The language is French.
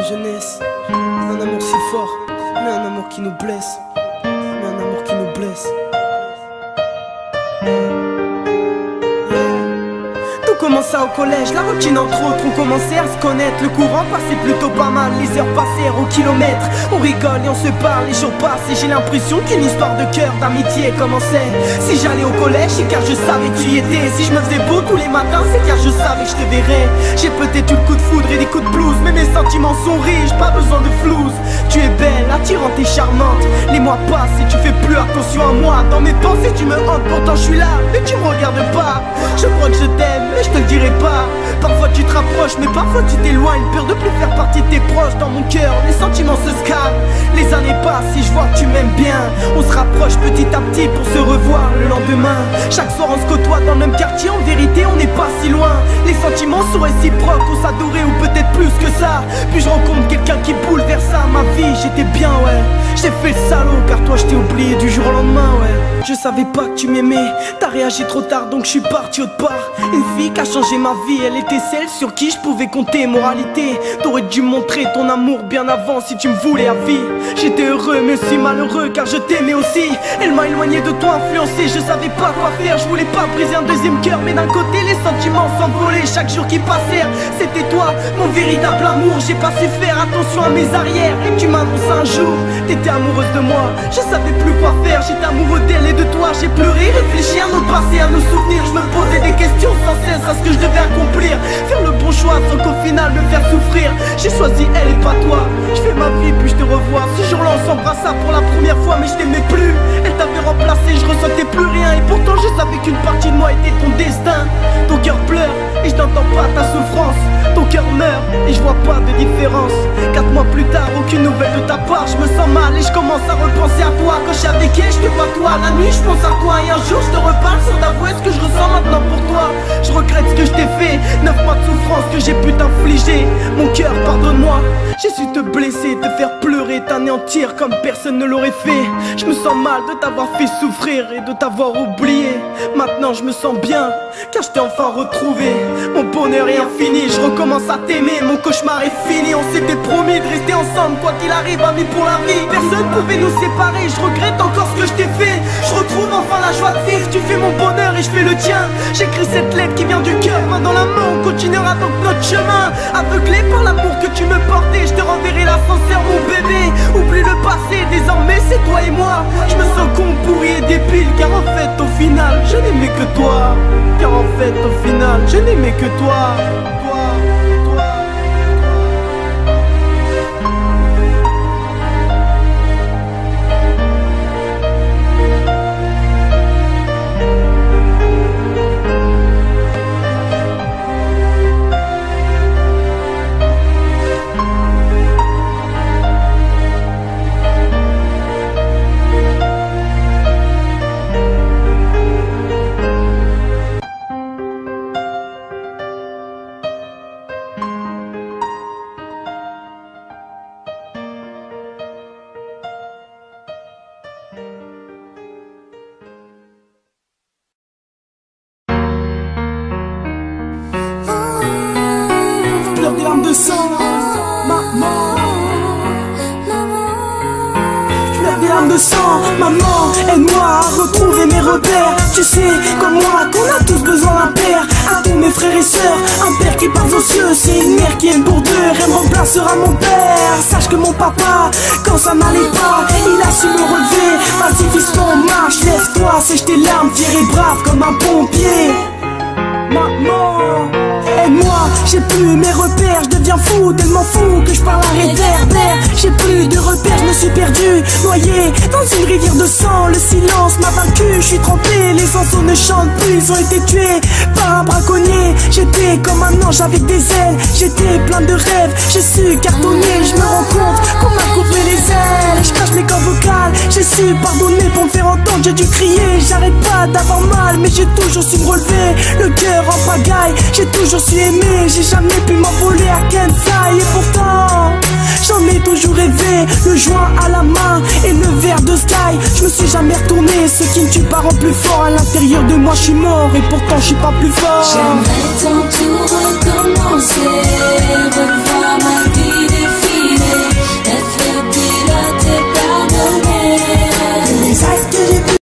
jeunesse. Un amour si fort, mais un amour qui nous blesse. Mais un amour qui nous blesse. Tout commença au collège, la routine entre autres. On commençait à se connaître, le courant passait plutôt pas mal. Les heures passèrent au kilomètre, on rigole et on se parle. Les jours passent et j'ai l'impression qu'une histoire de cœur, d'amitié commençait. Si j'allais au collège, c'est car je savais que tu y étais. Si je me faisais beau tous les matins, c'est car je savais que je te verrais. J'ai peut-être eu le coup de foudre et des coups de blues, mais mes sentiments sont riches, pas besoin de flouze. Tu es belle, attirante et charmante. Les mois passent et tu fais plus attention à moi. Dans mes pensées tu me hantes, pourtant je suis là, mais tu me regardes pas. Je crois que je t'aime, mais je te le dirai pas. Parfois tu te rapproches, mais parfois tu t'éloignes. Peur de plus faire partie de tes proches. Dans mon cœur, les sentiments se scannent. Les années passent et je vois que tu m'aimes bien. On se rapproche petit à petit pour se revoir le lendemain. Chaque soir on se côtoie dans le même quartier. En vérité on n'est pas si loin. Les sentiments sont réciproques, on s'adorait ou peut-être plus que ça. Puis je rencontre quelqu'un qui bouleversa ma vie. J'étais bien, ouais. J'ai fait le salaud car toi je t'ai oublié du jour au lendemain, ouais. Je savais pas que tu m'aimais. T'as réagi trop tard donc je suis parti autre part. Une fille qui a changé ma vie, elle était celle sur qui je pouvais compter. Moralité, t'aurais dû montrer ton amour bien avant si tu me voulais à vie. J'étais heureux mais aussi malheureux car je t'aimais aussi. Elle m'a éloigné de toi, influencé, je savais pas quoi faire. Je voulais pas briser un deuxième cœur, mais d'un côté les sentiments s'envolaient. Chaque jour qui passait, c'était toi, mon véritable amour. J'ai pas su faire attention à mes arrières et tu m'annonces un jour, t'étais amoureuse de moi. Je savais plus quoi faire, j'étais amoureux d'elle et de toi. J'ai pleuré, réfléchi à nos passés, à nos souvenirs. Je me posais des questions sans cesse à ce que je devais accomplir. Faire le bon choix sans qu'au final me faire souffrir. J'ai choisi elle et pas toi. Je fais ma vie puis je te revois. Ce jour-là on s'embrassa pour la première fois, mais je t'aimais plus. Elle t'avait remplacé, je ressentais plus rien. Et pourtant je savais qu'une partie de moi était ton destin. Ton cœur pleure et je n'entends pas ta souffrance. Ton cœur meurt et je vois pas de différence. 4 mois plus tard, aucune nouvelle de ta part. Je me sens mal et je commence à repenser à toi. Quand je suis avec elle, je te vois toi. La nuit je pense à toi et un jour je te reparle sans t'avouer ce que je ressens maintenant pour toi. Je regrette ce que je t'ai fait, 9 mois de souffrance que j'ai pu t'infliger. Mon cœur, pardonne-moi. J'ai su te blesser, te faire pleurer, t'anéantir comme personne ne l'aurait fait. Je me sens mal de t'avoir fait souffrir et de t'avoir oublié. Maintenant je me sens bien, car je t'ai enfin retrouvé. Mon bonheur est infini, je recommence à t'aimer. Mon cauchemar est fini, on s'était promis de rester ensemble quoi qu'il arrive, amis pour la vie. Personne pouvait nous séparer, je regrette encore ce que je t'ai fait. Je retrouve enfin la joie de vivre, tu fais mon bonheur et je fais le tien. J'écris cette lettre qui vient du cœur, main dans la main, on continuera donc notre chemin. Aveuglé par l'amour que tu me portais, je te renverrai l'ascenseur mon bébé. Oublie le passé, désormais c'est toi et moi. Je me sens con, pourri et débile, car en fait au final je n'aimais que toi. Car en fait au final je n'aimais que toi. Des larmes de sang, maman. Je pleure des larmes de sang, maman. Aide-moi à retrouver mes repères. Tu sais, comme moi, qu'on a tous besoin d'un père. À tous mes frères et sœurs, un père qui part aux cieux. C'est une mère qui aime pour deux, elle me remplacera mon père. Sache que mon papa, quand ça n'allait pas, il a su me relever. Vas-y fiston, marche, lève-toi, sèche tes larmes, fier et brave comme un pompier. Maman, aide-moi, j'ai plus mes repères, je deviens fou, tellement fou que je parle à réverbère. J'ai plus de repères, je me suis perdu, noyé dans une rivière de sang. Le silence m'a vaincu, je suis trempé, les oiseaux ne chantent plus, ils ont été tués par un braconnier. J'étais comme un ange avec des ailes, j'étais plein de rêves, j'ai su cartonner. Je me rends compte qu'on m'a coupé les ailes, je crache mes cordes vocales. J'ai su pardonner pour me faire entendre, j'ai dû crier. J'arrête pas d'avoir mal, mais j'ai toujours su me relever. Le cœur en pagaille, j'ai toujours su aimer. J'ai jamais pu m'envoler à Kensai. Et pourtant, j'en ai toujours rêvé. Le joint à la main et le verre de Sky. Je me suis jamais retourné, ce qui ne tue pas rend plus fort. À l'intérieur de moi je suis mort et pourtant je suis pas plus fort. J'aimerais tant tout recommencer.